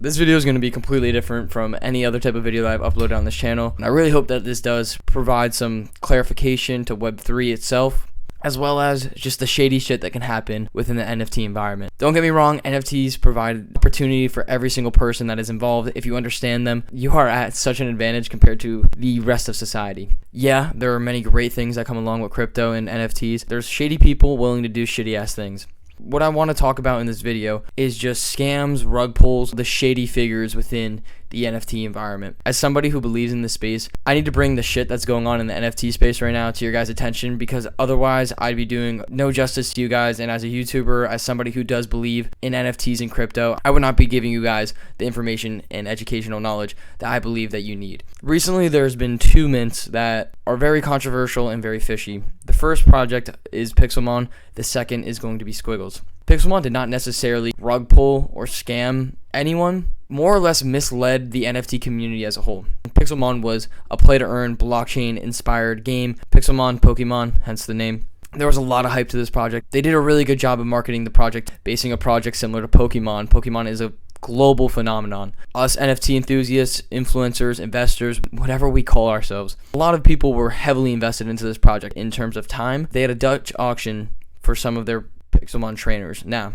This video is going to be completely different from any other type of video that I've uploaded on this channel, and I really hope that this does provide some clarification to Web3 itself, as well as just the shady shit that can happen within the NFT environment. Don't get me wrong, NFTs provide opportunity for every single person that is involved. If you understand them, you are at such an advantage compared to the rest of society. Yeah, there are many great things that come along with crypto and NFTs. There's shady people willing to do shitty ass things. What I want to talk about in this video is just scams, rug pulls, the shady figures within the NFT environment. As somebody who believes in this space, I need to bring the shit that's going on in the NFT space right now to your guys' attention, because otherwise I'd be doing no justice to you guys. And as a YouTuber, as somebody who does believe in NFTs and crypto, I would not be giving you guys the information and educational knowledge that I believe that you need. Recently, there's been two mints that are very controversial and very fishy. The first project is Pixelmon. The second is going to be Squiggles. Pixelmon did not necessarily rug pull or scam anyone, more or less misled the NFT community as a whole. Pixelmon was a play-to-earn, blockchain-inspired game. Pixelmon, Pokemon, hence the name. There was a lot of hype to this project. They did a really good job of marketing the project, basing a project similar to Pokemon. Pokemon is a global phenomenon. Us NFT enthusiasts, influencers, investors, whatever we call ourselves, a lot of people were heavily invested into this project in terms of time. They had a Dutch auction for some of their Pixelmon trainers. Now,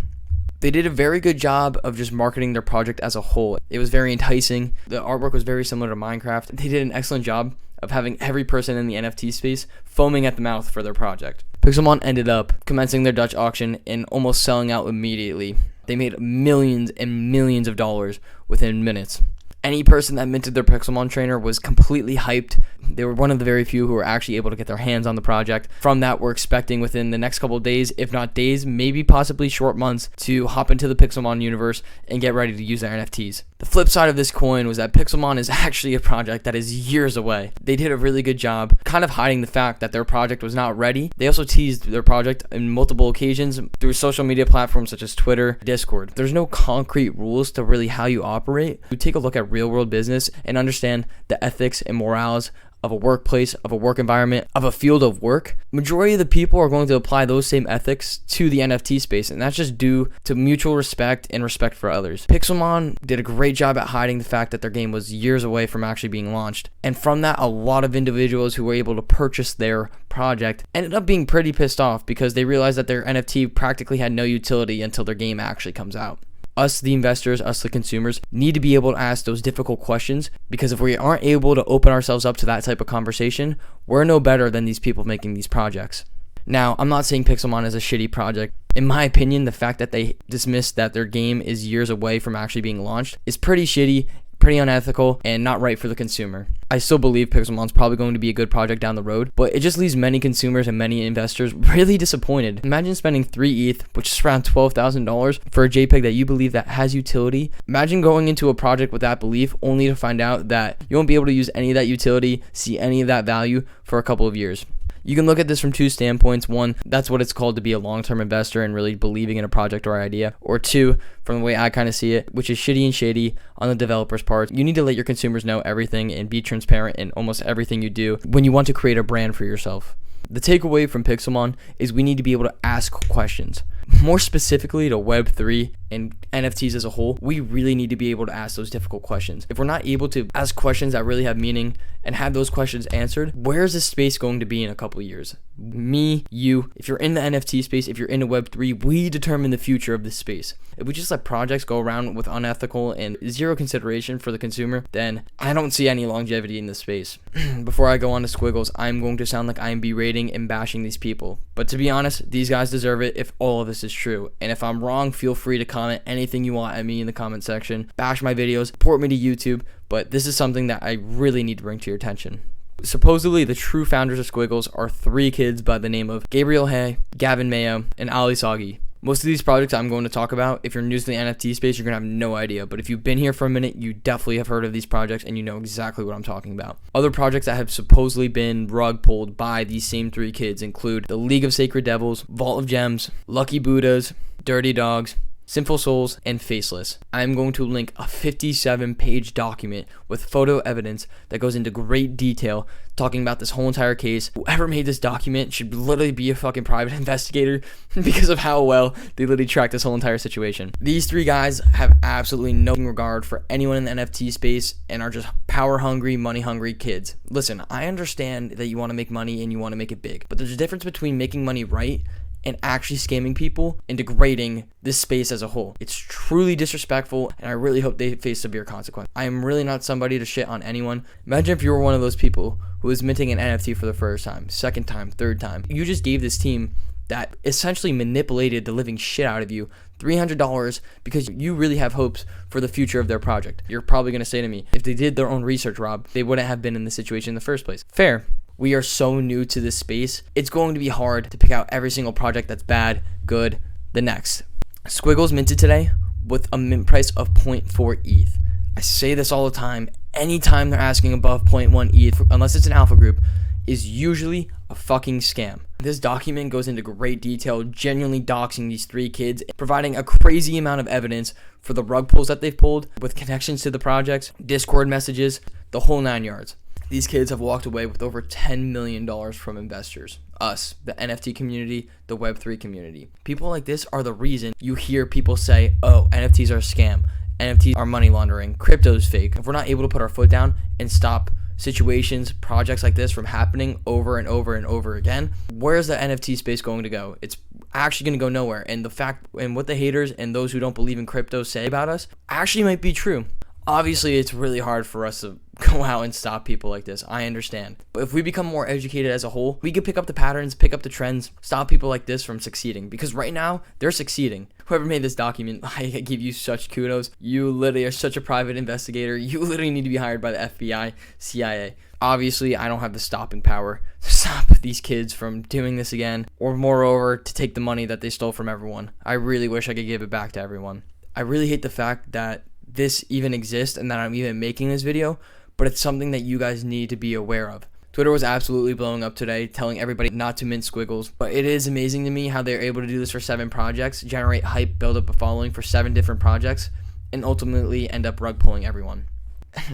they did a very good job of just marketing their project as a whole. It was very enticing. The artwork was very similar to Minecraft. They did an excellent job of having every person in the NFT space foaming at the mouth for their project. Pixelmon ended up commencing their Dutch auction and almost selling out immediately. They made millions and millions of dollars within minutes. Any person that minted their Pixelmon trainer was completely hyped. They were one of the very few who were actually able to get their hands on the project. From that, we're expecting within the next couple of days, if not days, maybe possibly short months, to hop into the Pixelmon universe and get ready to use their NFTs. The flip side of this coin was that Pixelmon is actually a project that is years away. They did a really good job kind of hiding the fact that their project was not ready. They also teased their project in multiple occasions through social media platforms such as Twitter, Discord. There's no concrete rules to really how you operate. You take a look at real world business and understand the ethics and morals of a workplace, of a work environment, of a field of work. Majority of the people are going to apply those same ethics to the NFT space, and that's just due to mutual respect and respect for others. Pixelmon did a great job at hiding the fact that their game was years away from actually being launched, and from that, a lot of individuals who were able to purchase their project ended up being pretty pissed off because they realized that their NFT practically had no utility until their game actually comes out. Us, the investors, us, the consumers, need to be able to ask those difficult questions, because if we aren't able to open ourselves up to that type of conversation, we're no better than these people making these projects. Now, I'm not saying Pixelmon is a shitty project. In my opinion, the fact that they dismissed that their game is years away from actually being launched is pretty shitty, pretty unethical, and not right for the consumer. I still believe Pixelmon's probably going to be a good project down the road, but it just leaves many consumers and many investors really disappointed. Imagine spending 3 ETH, which is around $12,000, for a JPEG that you believe that has utility. Imagine going into a project with that belief only to find out that you won't be able to use any of that utility, see any of that value for a couple of years. You can look at this from two standpoints. One, that's what it's called to be a long-term investor and really believing in a project or idea. Or two, from the way I kind of see it, which is shitty and shady on the developer's part. You need to let your consumers know everything and be transparent in almost everything you do when you want to create a brand for yourself. The takeaway from Pixelmon is we need to be able to ask questions. More specifically to Web3 and NFTs as a whole, we really need to be able to ask those difficult questions. If we're not able to ask questions that really have meaning and have those questions answered, where is this space going to be in a couple of years? Me, you, if you're in the NFT space, if you're into Web3, we determine the future of this space. If we just let projects go around with unethical and zero consideration for the consumer, then I don't see any longevity in this space. Before I go on to Squiggles, I'm going to sound like I'm berating and bashing these people. But to be honest, these guys deserve it if all of this is true. And if I'm wrong, feel free to comment anything you want at me in the comment section. Bash my videos, support me to YouTube, but this is something that I really need to bring to your attention. Supposedly, the true founders of Squiggles are 3 kids by the name of Gabriel Hay, Gavin Mayo, and Ali Sagi. Most of these projects I'm going to talk about, if you're new to the NFT space, you're going to have no idea. But if you've been here for a minute, you definitely have heard of these projects and you know exactly what I'm talking about. Other projects that have supposedly been rug pulled by these same 3 kids include the League of Sacred Devils, Vault of Gems, Lucky Buddhas, Dirty Dogs, Sinful Souls, and Faceless. I'm going to link a 57-page document with photo evidence that goes into great detail talking about this whole entire case. Whoever made this document should literally be a fucking private investigator because of how well they literally tracked this whole entire situation. These three guys have absolutely no regard for anyone in the NFT space and are just power-hungry, money-hungry kids. Listen, I understand that you want to make money and you want to make it big, but there's a difference between making money right and actually scamming people and degrading this space as a whole. It's truly disrespectful, and I really hope they face severe consequence. I am really not somebody to shit on anyone. Imagine if you were one of those people who was minting an NFT for the first time, second time, third time. You just gave this team that essentially manipulated the living shit out of you $300 because you really have hopes for the future of their project. You're probably going to say to me, if they did their own research, Rob, they wouldn't have been in this situation in the first place. Fair. We are so new to this space. It's going to be hard to pick out every single project that's bad, good, the next. Squiggles minted today with a mint price of 0.4 ETH. I say this all the time. Anytime they're asking above 0.1 ETH, unless it's an alpha group, is usually a fucking scam. This document goes into great detail, genuinely doxing these three kids, providing a crazy amount of evidence for the rug pulls that they've pulled with connections to the projects, Discord messages, the whole 9 yards. These kids have walked away with over $10 million from investors. Us, the NFT community, the Web3 community. People like this are the reason you hear people say, oh, NFTs are a scam. NFTs are money laundering. Crypto's fake. If we're not able to put our foot down and stop situations, projects like this from happening over and over and over again, where's the NFT space going to go? It's actually going to go nowhere. And the fact and what the haters and those who don't believe in crypto say about us actually might be true. Obviously, it's really hard for us to go out and stop people like this. I understand. But if we become more educated as a whole, we could pick up the patterns, pick up the trends, stop people like this from succeeding. Because right now, they're succeeding. Whoever made this document, I give you such kudos. You literally are such a private investigator. You literally need to be hired by the FBI, CIA. Obviously, I don't have the stopping power to stop these kids from doing this again, or moreover, to take the money that they stole from everyone. I really wish I could give it back to everyone. I really hate the fact that this even exists and that I'm even making this video, but it's something that you guys need to be aware of. Twitter was absolutely blowing up today, telling everybody not to mint Squiggles, but it is amazing to me how they're able to do this for 7 projects, generate hype, build up a following for 7 different projects, and ultimately end up rug pulling everyone.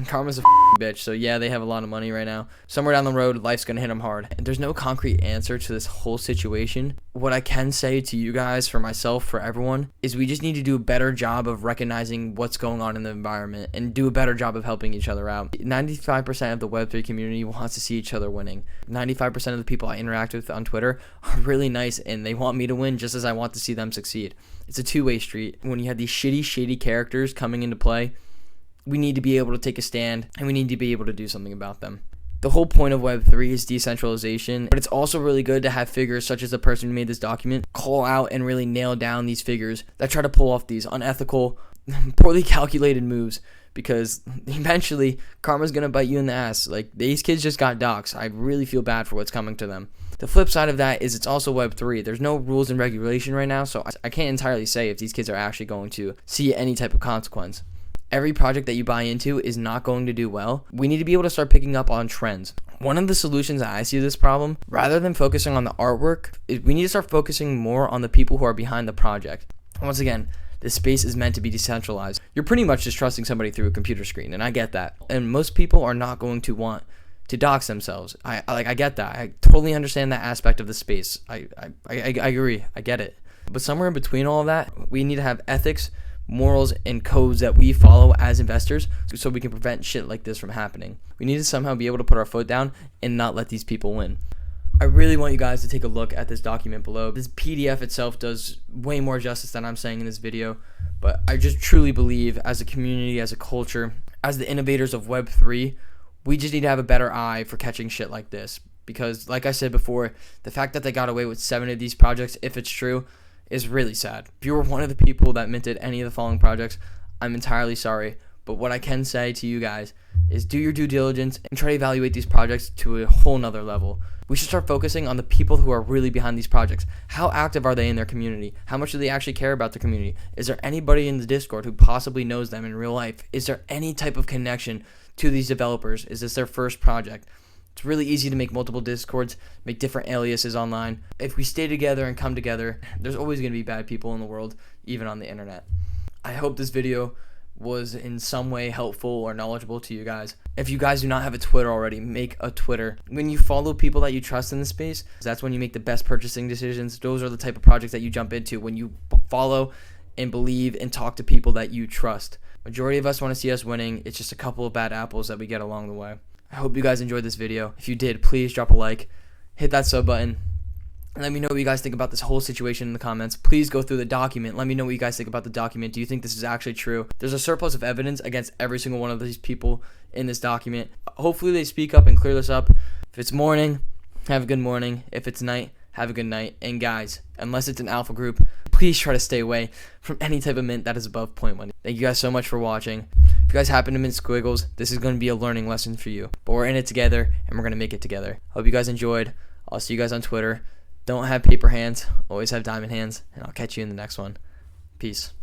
Karma's a bitch, so yeah, they have a lot of money right now. Somewhere down the road, life's gonna hit them hard. There's no concrete answer to this whole situation. What I can say to you guys, for myself, for everyone, is we just need to do a better job of recognizing what's going on in the environment and do a better job of helping each other out. 95% of the Web3 community wants to see each other winning. 95% of the people I interact with on Twitter are really nice and they want me to win just as I want to see them succeed. It's a two-way street. When you have these shady characters coming into play, we need to be able to take a stand and we need to be able to do something about them. The whole point of Web3 is decentralization, but it's also really good to have figures such as the person who made this document call out and really nail down these figures that try to pull off these unethical, poorly calculated moves, because eventually karma's gonna bite you in the ass. Like, these kids just got doxxed. I really feel bad for what's coming to them. The flip side of that is it's also Web3. There's no rules and regulation right now, so I can't entirely say if these kids are actually going to see any type of consequence. Every project that you buy into is not going to do well. We need to be able to start picking up on trends. One of the solutions that I see to this problem, rather than focusing on the artwork, is we need to start focusing more on the people who are behind the project. Once again, this space is meant to be decentralized. You're pretty much just trusting somebody through a computer screen, and I get that. And most people are not going to want to dox themselves. I get that. I totally understand that aspect of the space. I agree. I get it. But somewhere in between all of that, we need to have ethics, morals, and codes that we follow as investors so we can prevent shit like this from happening. We need to somehow be able to put our foot down and not let these people win. I really want you guys to take a look at this document below. This PDF itself does way more justice than I'm saying in this video, but I just truly believe as a community, as a culture, as the innovators of Web3, we just need to have a better eye for catching shit like this. Because like I said before, the fact that they got away with 7 of these projects, if it's true, is really sad. If you were one of the people that minted any of the following projects, I'm entirely sorry. But what I can say to you guys is do your due diligence and try to evaluate these projects to a whole nother level. We should start focusing on the people who are really behind these projects. How active are they in their community? How much do they actually care about their community? Is there anybody in the Discord who possibly knows them in real life? Is there any type of connection to these developers? Is this their first project? It's really easy to make multiple Discords, make different aliases online. If we stay together and come together, there's always going to be bad people in the world, even on the internet. I hope this video was in some way helpful or knowledgeable to you guys. If you guys do not have a Twitter already, make a Twitter. When you follow people that you trust in the space, that's when you make the best purchasing decisions. Those are the type of projects that you jump into when you follow and believe and talk to people that you trust. Majority of us want to see us winning. It's just a couple of bad apples that we get along the way. I hope you guys enjoyed this video. If you did, please drop a like, hit that sub button, and let me know what you guys think about this whole situation in the comments. Please go through the document. Let me know what you guys think about the document. Do you think this is actually true? There's a surplus of evidence against every single one of these people in this document. Hopefully they speak up and clear this up. If it's morning, have a good morning. If it's night, have a good night. And guys, unless it's an alpha group, please try to stay away from any type of mint that is above 0.1. Thank you guys so much for watching. If you guys happen to mint Squiggles, this is going to be a learning lesson for you. But we're in it together, and we're going to make it together. Hope you guys enjoyed. I'll see you guys on Twitter. Don't have paper hands, always have diamond hands, and I'll catch you in the next one. Peace.